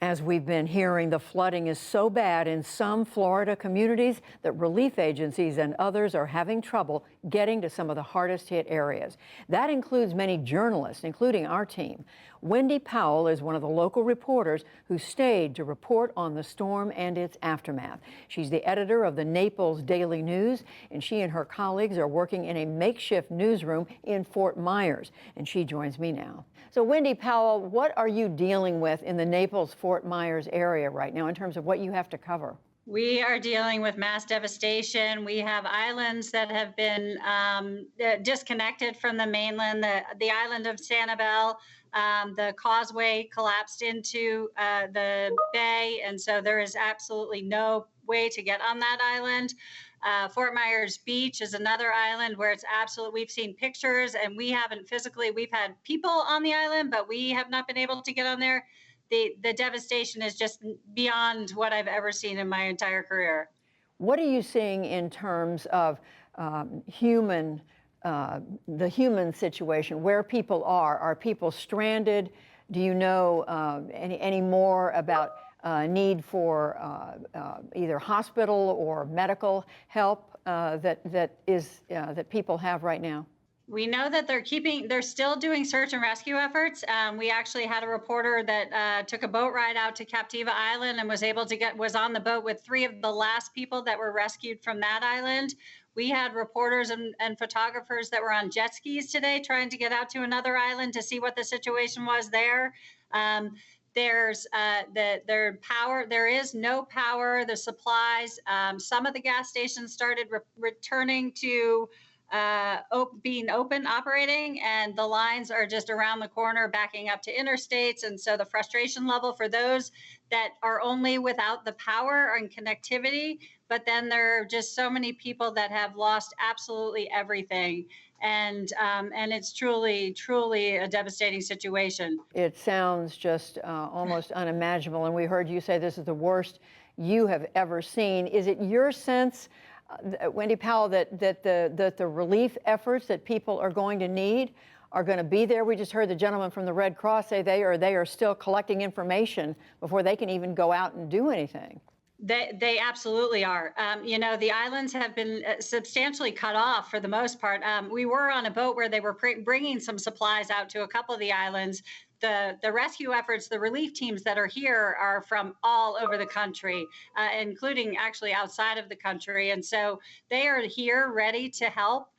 As we've been hearing, the flooding is so bad in some Florida communities that relief agencies and others are having trouble getting to some of the hardest hit areas. That includes many journalists, including our team. Wendy Powell is one of the local reporters who stayed to report on the storm and its aftermath. She's the editor of the Naples Daily News, and she and her colleagues are working in a makeshift newsroom in Fort Myers. And she joins me now. So, Wendy Powell, what are you dealing with in the Naples-Fort Myers area right now in terms of what you have to cover? We are dealing with mass devastation. We have islands that have been disconnected from the mainland. The island of Sanibel, the causeway collapsed into the bay, and so there is absolutely no way to get on that island. Fort Myers Beach is another island where it's absolute. We've seen pictures, and we haven't physically. We've had people on the island, but we have not been able to get on there. The devastation is just beyond what I've ever seen in my entire career. What are you seeing in terms of the human situation, where people are? Are people stranded? Do you know any more about need for either hospital or medical help that people have right now? We know that they're still doing search and rescue efforts. We actually had a reporter that took a boat ride out to Captiva Island and was on the boat with 3 of the last people that were rescued from that island. We had reporters and photographers that were on jet skis today trying to get out to another island to see what the situation was there. There's power. There is no power. The supplies. Some of the gas stations started returning to being open, operating, and the lines are just around the corner backing up to interstates. And so the frustration level for those that are only without the power and connectivity, but then there are just so many people that have lost absolutely everything. And it's truly, truly a devastating situation. It sounds just almost unimaginable. And we heard you say this is the worst you have ever seen. Is it your sense, Wendy Powell, that the relief efforts that people are going to need are going to be there? We just heard the gentleman from the Red Cross say they are still collecting information before they can even go out and do anything. They absolutely are. The islands have been substantially cut off for the most part. We were on a boat where they were bringing some supplies out to a couple of the islands. The rescue efforts, the relief teams that are here are from all over the country, including actually outside of the country. And so they are here ready to help.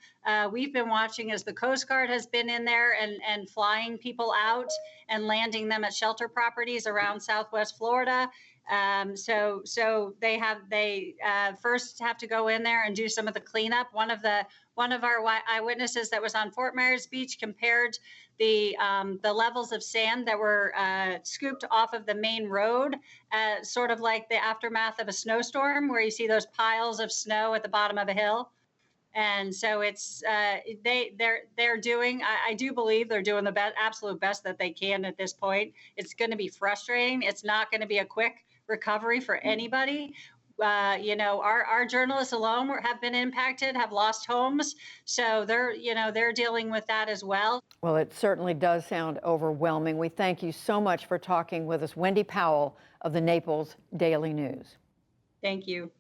We've been watching as the Coast Guard has been in there and flying people out and landing them at shelter properties around Southwest Florida. So they first have to go in there and do some of the cleanup. One of our eyewitnesses that was on Fort Myers Beach compared the levels of sand that were scooped off of the main road, sort of like the aftermath of a snowstorm, where you see those piles of snow at the bottom of a hill. And so it's they're doing. I do believe they're doing the absolute best that they can at this point. It's going to be frustrating. It's not going to be a quick recovery for anybody. Our journalists alone have been impacted, have lost homes, so they're dealing with that as well. Well, it certainly does sound overwhelming. We thank you so much for talking with us, Wendy Powell of the Naples Daily News. Thank you.